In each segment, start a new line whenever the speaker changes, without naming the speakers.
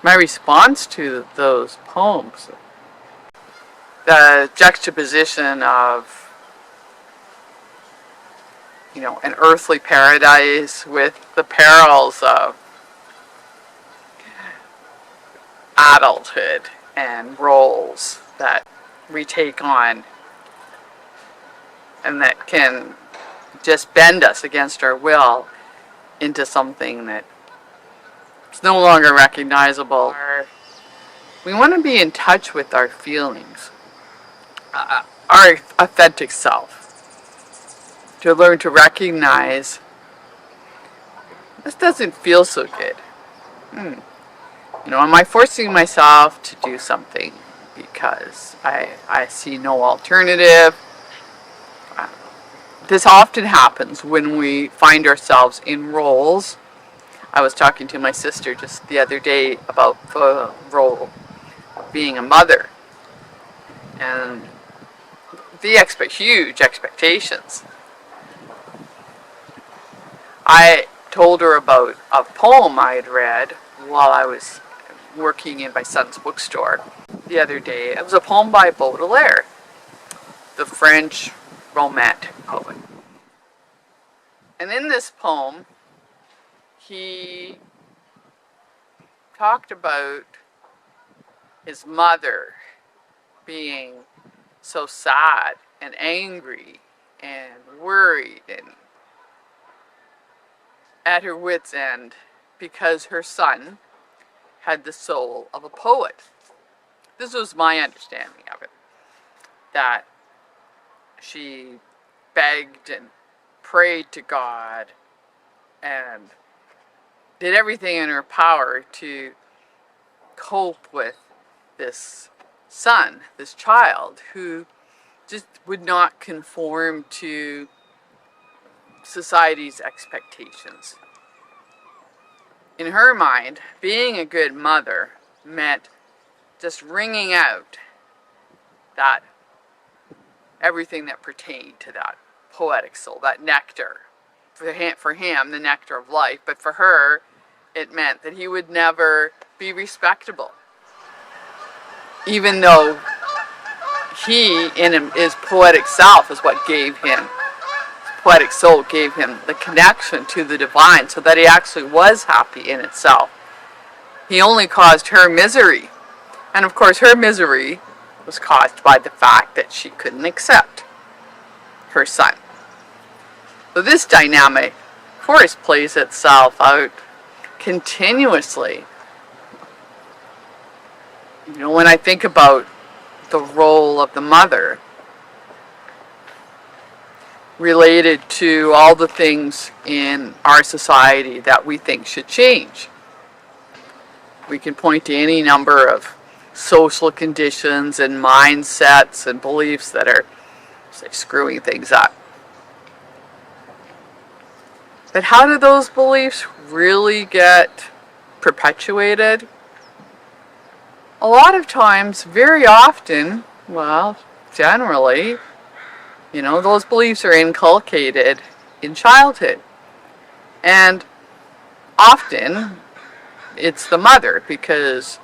my response to those poems, the juxtaposition of, an earthly paradise with the perils of adulthood and roles that we take on and that can just bend us against our will into something that is no longer recognizable. We want to be in touch with our feelings, our authentic self, to learn to recognize this doesn't feel so good. Am I forcing myself to do something because I see no alternative? This often happens when we find ourselves in roles. I was talking to my sister just the other day about the role of being a mother and the huge expectations. I told her about a poem I had read while I was working in my son's bookstore the other day. It was a poem by Baudelaire, the French Romantic poet. And in this poem, he talked about his mother being so sad and angry and worried and at her wit's end because her son had the soul of a poet. This was my understanding of it, that she begged and prayed to God and did everything in her power to cope with this son, this child, who just would not conform to society's expectations. In her mind, being a good mother meant just wringing out that everything that pertained to that poetic soul, that nectar. For him, the nectar of life, but for her, it meant that he would never be respectable. Even though he, in his poetic self, is what gave him, his poetic soul gave him the connection to the divine, so that he actually was happy in itself. He only caused her misery. And of course, her misery was caused by the fact that she couldn't accept her son. So this dynamic, of course, plays itself out continuously. When I think about the role of the mother related to all the things in our society that we think should change. We can point to any number of social conditions and mindsets and beliefs that are, say, screwing things up. But how do those beliefs really get perpetuated? A lot of times, very often, generally, those beliefs are inculcated in childhood. And often, it's the mother, because,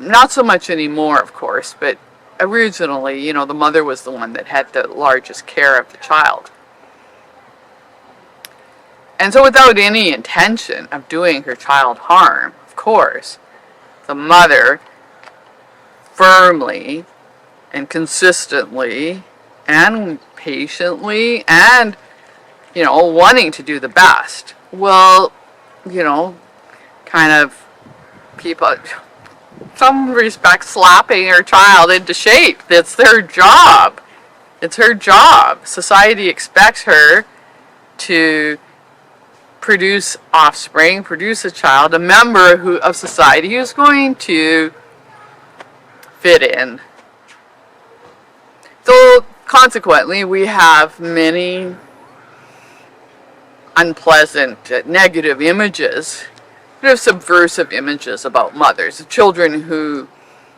not so much anymore, of course, but originally, the mother was the one that had the largest care of the child. And so without any intention of doing her child harm, of course, the mother firmly and consistently and patiently and, wanting to do the best will, kind of keep some respect slapping her child into shape. It's their job. It's her job. Society expects her to produce offspring, produce a child, a member of society who's going to fit in. So consequently, we have many unpleasant, negative images, subversive images about mothers. Children who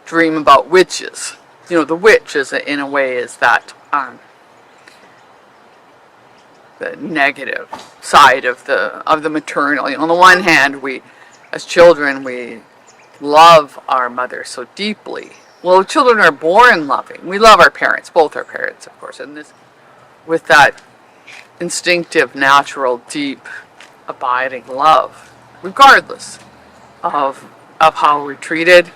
dream about witches. The witch is, in a way, is that the negative side of the maternal. On the one hand, we, as children, we love our mother so deeply. Well, children are born loving. We love our parents, both our parents, of course, and this with that instinctive, natural, deep, abiding love, regardless of how we're treated.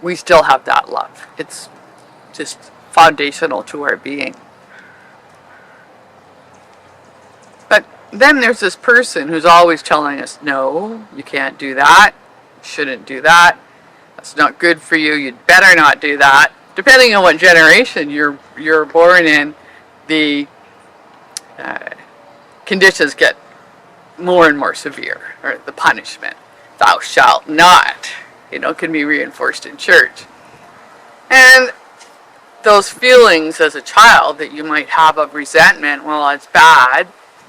We still have that love. It's just foundational to our being. But then there's this person who's always telling us, no, you can't do that, you shouldn't do that, that's not good for you, you'd better not do that. Depending on what generation you're born in, the conditions get more and more severe, or the punishment, thou shalt not, can be reinforced in church. And those feelings as a child that you might have of resentment, well, it's bad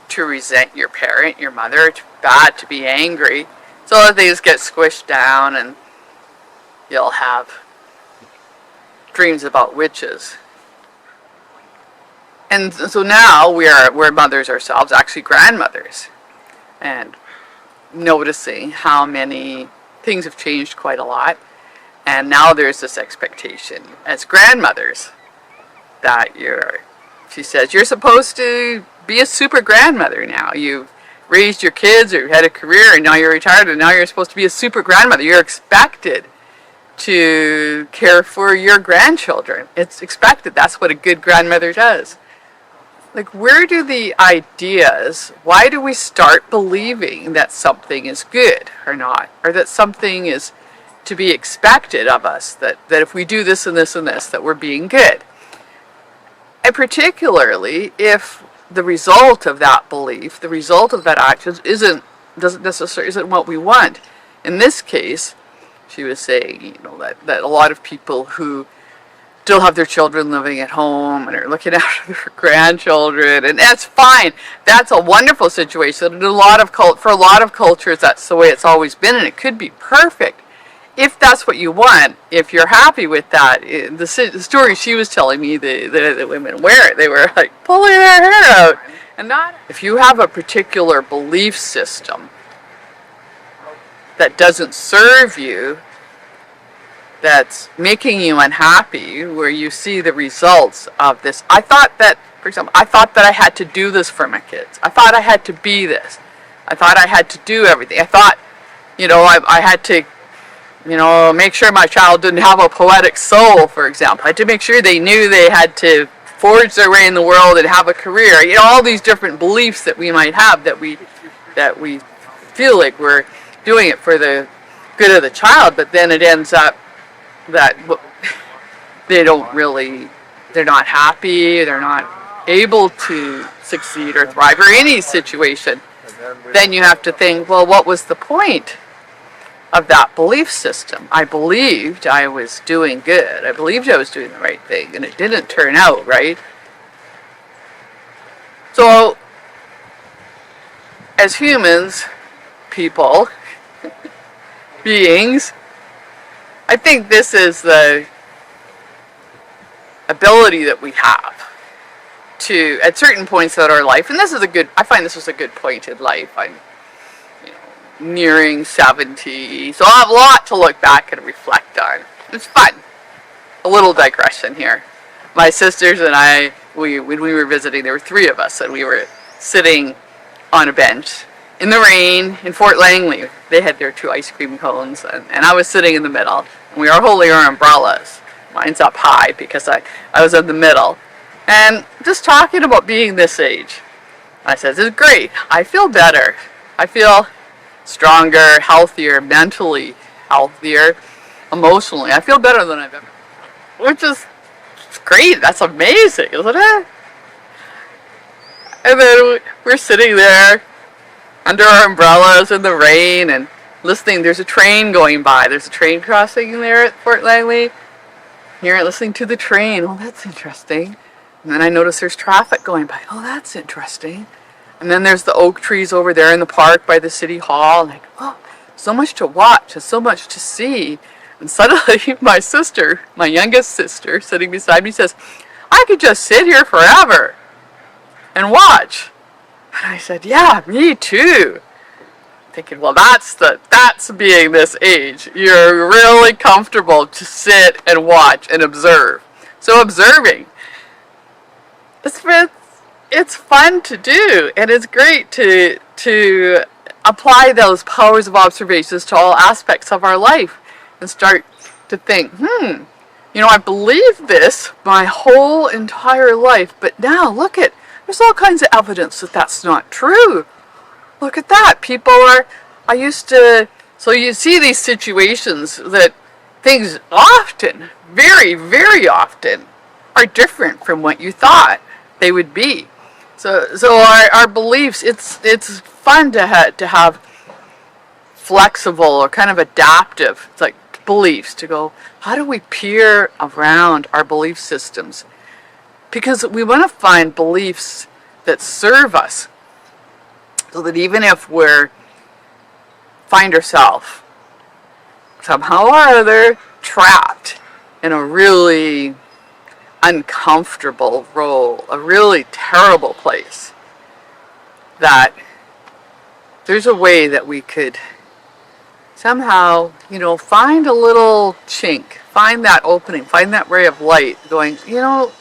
to resent your parent, your mother, it's bad to be angry. So things get squished down and you'll have dreams about witches. And so now we're mothers ourselves, actually grandmothers, and noticing how many things have changed quite a lot. And now there's this expectation as grandmothers that she says, you're supposed to be a super grandmother now. You've raised your kids, or you had a career, and now you're retired, and now you're supposed to be a super grandmother. You're expected to care for your grandchildren. It's expected. That's what a good grandmother does. Like, where do the ideas, why do we start believing that something is good or not? Or that something is to be expected of us, that if we do this and this and this, that we're being good? And particularly if the result of that belief, the result of that action isn't what we want. In this case, she was saying, that a lot of people who still have their children living at home and are looking after their grandchildren, and that's fine. That's a wonderful situation. And for a lot of cultures, that's the way it's always been, and it could be perfect if that's what you want. If you're happy with that, the story she was telling me, the women wear it. They were like pulling their hair out, and not if you have a particular belief system that doesn't serve you, that's making you unhappy, where you see the results of this. For example, I thought that I had to do this for my kids. I thought I had to be this. I thought I had to do everything. I thought, I had to, make sure my child didn't have a poetic soul, for example. I had to make sure they knew they had to forge their way in the world and have a career. All these different beliefs that we might have that we feel like we're doing it for the good of the child, but then it ends up that they're not happy, they're not able to succeed or thrive, or any situation. Then you have to think, well, what was the point of that belief system? I believed I was doing good. I believed I was doing the right thing, and it didn't turn out right. So, as humans, people, beings, I think this is the ability that we have to, at certain points in our life, and I find this was a good point in life. I'm nearing 70, so I'll have a lot to look back and reflect on. It's fun. A little digression here. My sisters and I, when we were visiting, there were three of us, and we were sitting on a bench in the rain in Fort Langley. They had their 2 ice cream cones, and I was sitting in the middle, and we were holding our umbrellas. Mine's up high because I was in the middle, and just talking about being this age. I said, this is great. I feel better. I feel stronger, healthier, mentally healthier, emotionally. I feel better than I've ever, which is great. That's amazing, isn't it? And then we're sitting there under our umbrellas in the rain and listening. There's a train going by. There's a train crossing there at Fort Langley. Here, listening to the train. Oh, that's interesting. And then I notice there's traffic going by. Oh, that's interesting. And then there's the oak trees over there in the park by the city hall. Like, oh, so much to watch and so much to see. And suddenly my sister, my youngest sister, sitting beside me says, I could just sit here forever and watch. And I said, yeah, me too. thinking, well, that's being this age. You're really comfortable to sit and watch and observe. So observing, it's fun to do, and it's great to apply those powers of observations to all aspects of our life and start to think, I believed this my whole entire life, but now there's all kinds of evidence that that's not true. Look at that. So you see these situations that things often, very, very often, are different from what you thought they would be. So our beliefs, it's fun to have flexible or kind of adaptive, it's like beliefs, to go, how do we peer around our belief systems? Because we want to find beliefs that serve us, so that even if find ourselves somehow or other trapped in a really uncomfortable role, a really terrible place, that there's a way that we could somehow, find a little chink, find that opening, find that ray of light, going,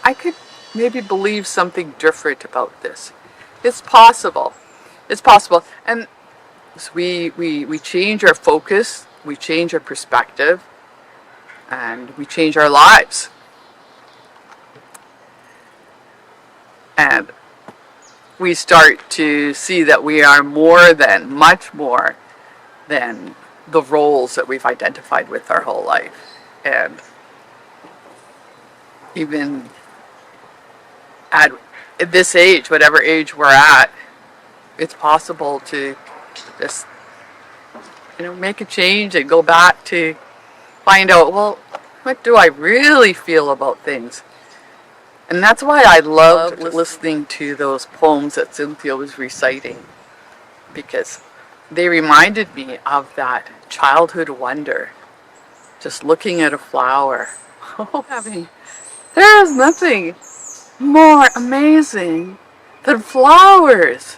I could maybe believe something different about this. It's possible. It's possible. And so we change our focus, we change our perspective, and we change our lives. And we start to see that we are much more than the roles that we've identified with our whole life. And even at this age, whatever age we're at, it's possible to just, make a change and go back to find out, well, what do I really feel about things? And that's why I loved listening to those poems that Cynthia was reciting, because they reminded me of that childhood wonder, just looking at a flower. There is nothing more amazing than flowers.